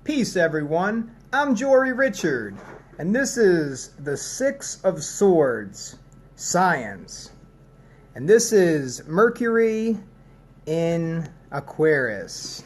Peace, everyone. I'm Jori Richard, and this is the Six of Swords, Science. And this is Mercury in Aquarius.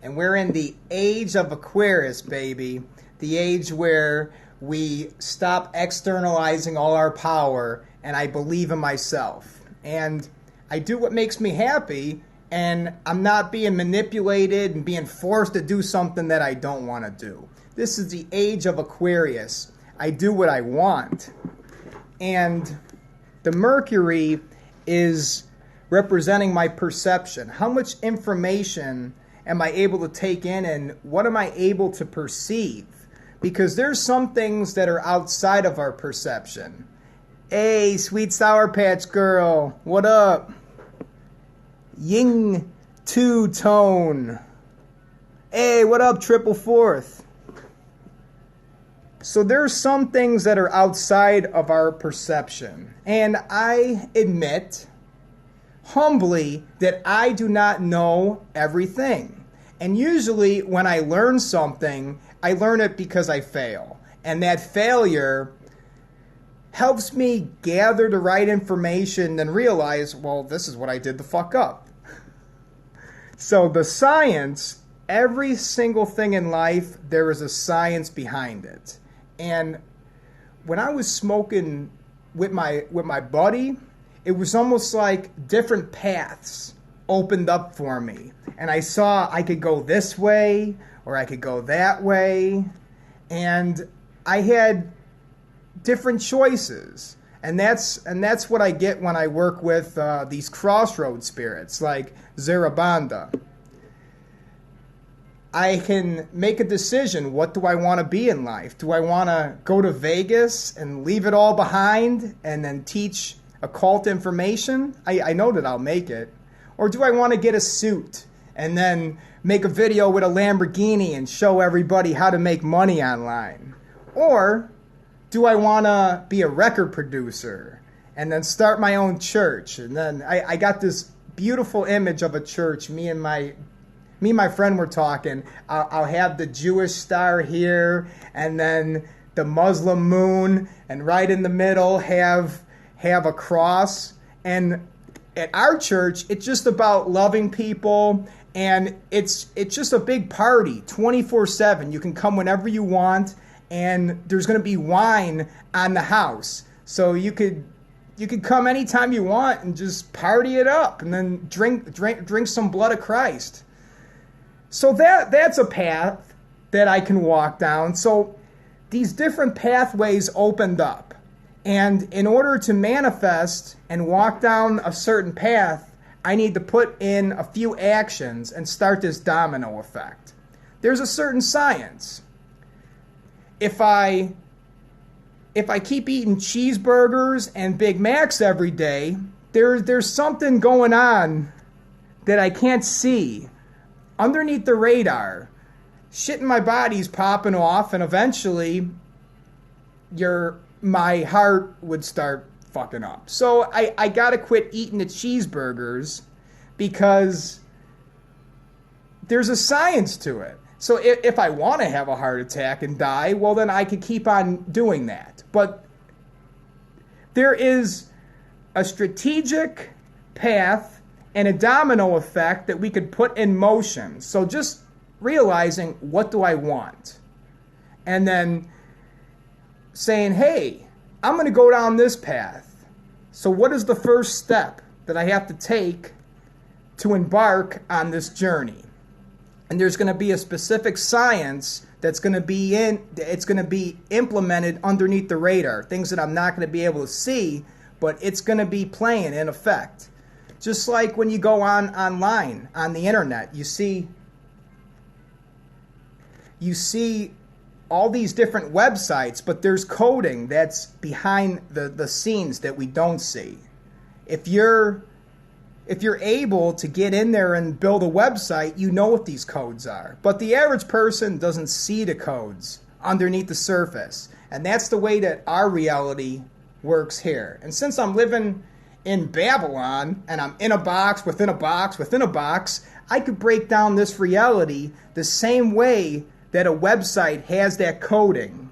And we're in the age of Aquarius, baby. The age where we stop externalizing all our power, and I believe in myself. And I do what makes me happy, and I'm not being manipulated and being forced to do something that I don't want to do. This is the age of Aquarius. I do what I want. And the Mercury is representing my perception. How much information am I able to take in, and what am I able to perceive? Because there's some things that are outside of our perception. Hey, sweet Sour Patch Girl, what up? Ying two-tone. Hey, what up, triple fourth? So there's some things that are outside of our perception. And I admit, humbly, that I do not know everything. And usually when I learn something, I learn it because I fail. And that failure helps me gather the right information and realize, well, this is what I did to fuck up. So the science, every single thing in life, there is a science behind it. And when I was smoking with my buddy, it was almost like different paths opened up for me. And I saw I could go this way or I could go that way. And I had different choices. And that's what I get when I work with these crossroad spirits like Zarabanda. I can make a decision. What do I want to be in life? Do I want to go to Vegas and leave it all behind and then teach occult information? I know that I'll make it. Or do I want to get a suit and then make a video with a Lamborghini and show everybody how to make money online? Or do I want to be a record producer and then start my own church? And then I got this beautiful image of a church. Me and my friend were talking. I'll have the Jewish star here, and then the Muslim moon, and right in the middle have a cross. And at our church, it's just about loving people, and it's just a big party, 24/7. You can come whenever you want, and there's going to be wine on the house, so you could come anytime you want and just party it up, and then drink some blood of Christ. So that's a path that I can walk down. So these different pathways opened up. And in order to manifest and walk down a certain path, I need to put in a few actions and start this domino effect. There's a certain science. If I keep eating cheeseburgers and Big Macs every day, there's something going on that I can't see underneath the radar. Shit in my body's popping off, and eventually my heart would start fucking up. So I gotta quit eating the cheeseburgers because there's a science to it. So if I want to have a heart attack and die, well, then I could keep on doing that. But there is a strategic path and a domino effect that we could put in motion. So just realizing, what do I want? And then saying, hey, I'm going to go down this path. So what is the first step that I have to take to embark on this journey? And there's going to be a specific science that's going to be implemented underneath the radar. Things that I'm not going to be able to see, but it's going to be playing in effect. Just like when you go online, on the internet, you see all these different websites, but there's coding that's behind the scenes that we don't see. If you're able to get in there and build a website, you know what these codes are. But the average person doesn't see the codes underneath the surface. And that's the way that our reality works here. And since I'm living in Babylon, and I'm in a box within a box within a box, I could break down this reality the same way that a website has that coding.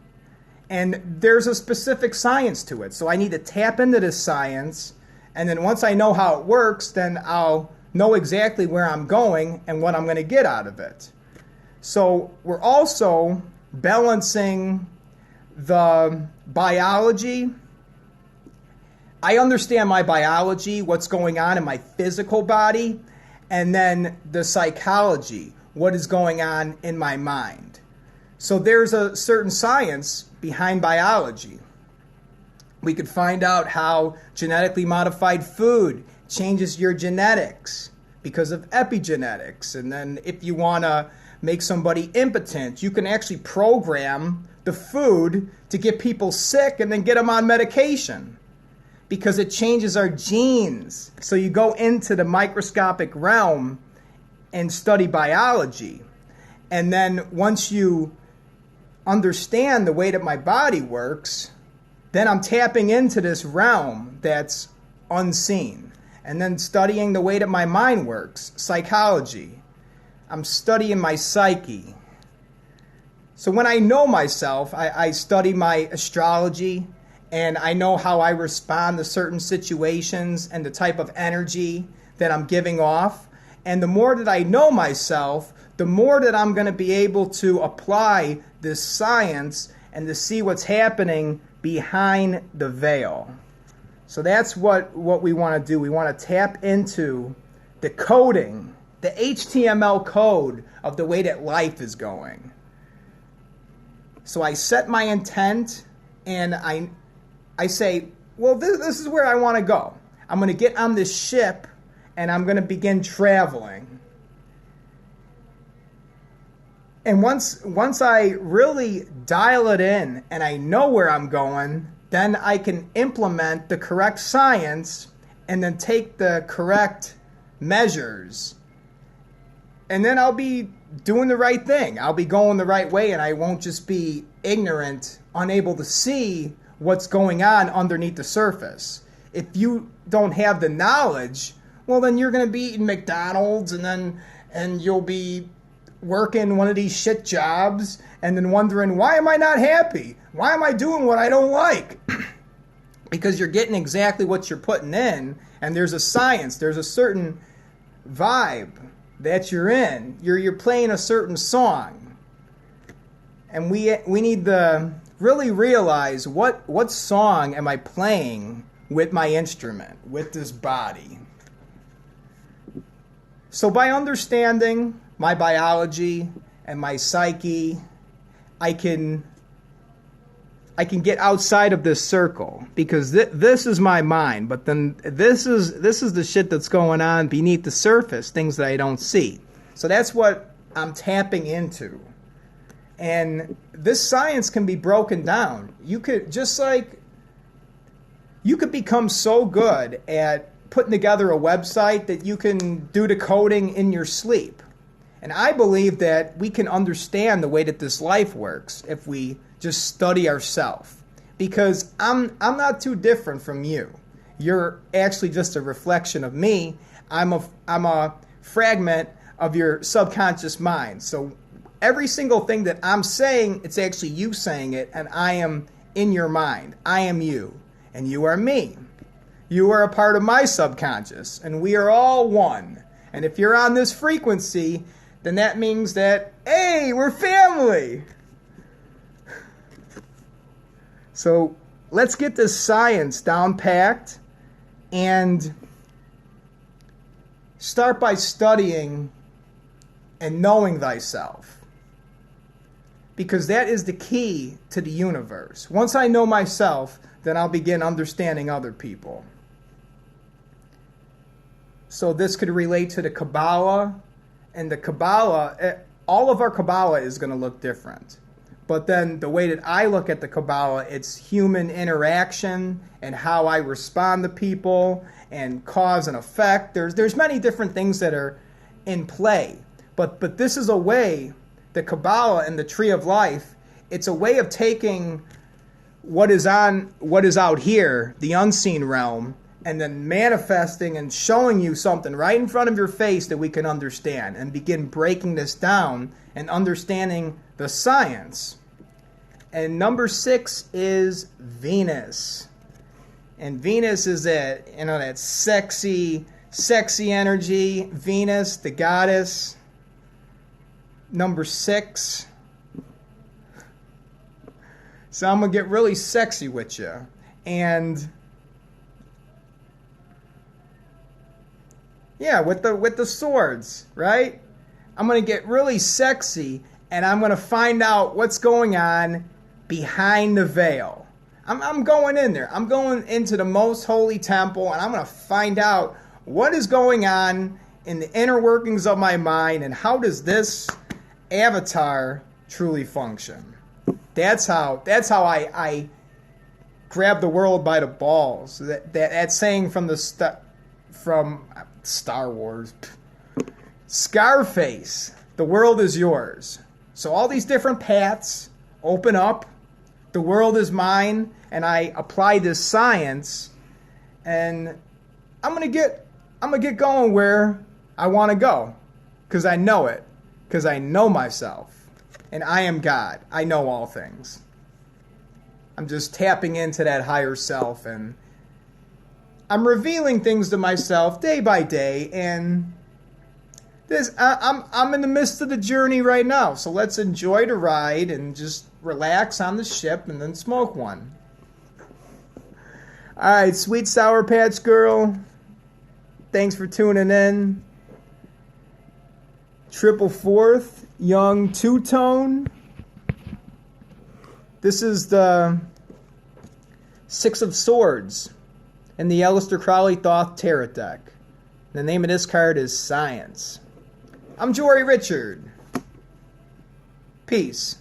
And there's a specific science to it. So I need to tap into this science. And then once I know how it works, then I'll know exactly where I'm going and what I'm going to get out of it. So we're also balancing the biology. I understand my biology, what's going on in my physical body, and then the psychology, what is going on in my mind. So there's a certain science behind biology. We could find out how genetically modified food changes your genetics because of epigenetics. And then if you want to make somebody impotent, you can actually program the food to get people sick and then get them on medication because it changes our genes. So you go into the microscopic realm and study biology. And then once you understand the way that my body works, then I'm tapping into this realm that's unseen. And then studying the way that my mind works, psychology. I'm studying my psyche. So when I know myself, I study my astrology, and I know how I respond to certain situations and the type of energy that I'm giving off. And the more that I know myself, the more that I'm going to be able to apply this science and to see what's happening behind the veil. So that's what we want to do. We want to tap into the coding, the HTML code of the way that life is going. So I set my intent and I say, well, this is where I want to go. I'm going to get on this ship and I'm going to begin traveling. And once I really dial it in and I know where I'm going, then I can implement the correct science and then take the correct measures. And then I'll be doing the right thing. I'll be going the right way, and I won't just be ignorant, unable to see what's going on underneath the surface. If you don't have the knowledge, well, then you're going to be eating McDonald's and you'll be working one of these shit jobs and then wondering, why am I not happy? Why am I doing what I don't like? Because you're getting exactly what you're putting in, and there's a science, there's a certain vibe that you're in. You're playing a certain song. And we need to really realize what song am I playing with my instrument, with this body. So by understanding my biology and my psyche, I can get outside of this circle, because this is my mind, but then this is the shit that's going on beneath the surface, things that I don't see. So that's what I'm tapping into. And this science can be broken down. You could become so good at putting together a website that you can do the coding in your sleep. And I believe that we can understand the way that this life works if we just study ourselves. Because I'm not too different from you. You're actually just a reflection of me. I'm a fragment of your subconscious mind. So every single thing that I'm saying, it's actually you saying it, and I am in your mind. I am you, and you are me. You are a part of my subconscious, and we are all one. And if you're on this frequency, then that means that, hey, we're family. So let's get this science down packed and start by studying and knowing thyself. Because that is the key to the universe. Once I know myself, then I'll begin understanding other people. So this could relate to the Kabbalah. And the Kabbalah, all of our Kabbalah is going to look different. But then the way that I look at the Kabbalah, it's human interaction and how I respond to people and cause and effect. There's many different things that are in play. But this is a way, the Kabbalah and the Tree of Life, it's a way of taking what is out here, the unseen realm, and then manifesting and showing you something right in front of your face that we can understand and begin breaking this down and understanding the science. And number 6 is Venus. And Venus is that, that sexy energy. Venus, the goddess. Number 6. So I'm going to get really sexy with you. And yeah, with the swords, right? I'm going to get really sexy, and I'm going to find out what's going on behind the veil. I'm going in there. I'm going into the most holy temple, and I'm going to find out what is going on in the inner workings of my mind, and how does this avatar truly function. That's how I grab the world by the balls. That saying from from Star Wars, Scarface. The world is yours. So all these different paths open up. The world is mine, and I apply this science, and I'm gonna get going where I want to go, because I know it, because I know myself, and I am God. I know all things. I'm just tapping into that higher self, and I'm revealing things to myself day by day, and I'm in the midst of the journey right now. So let's enjoy the ride and just relax on the ship and then smoke one. All right, sweet Sour Patch Girl. Thanks for tuning in. Triple Fourth, Young Two-Tone. This is the 6 of Swords in the Aleister Crowley Thoth Tarot deck. The name of this card is Science. I'm Jori Richard. Peace.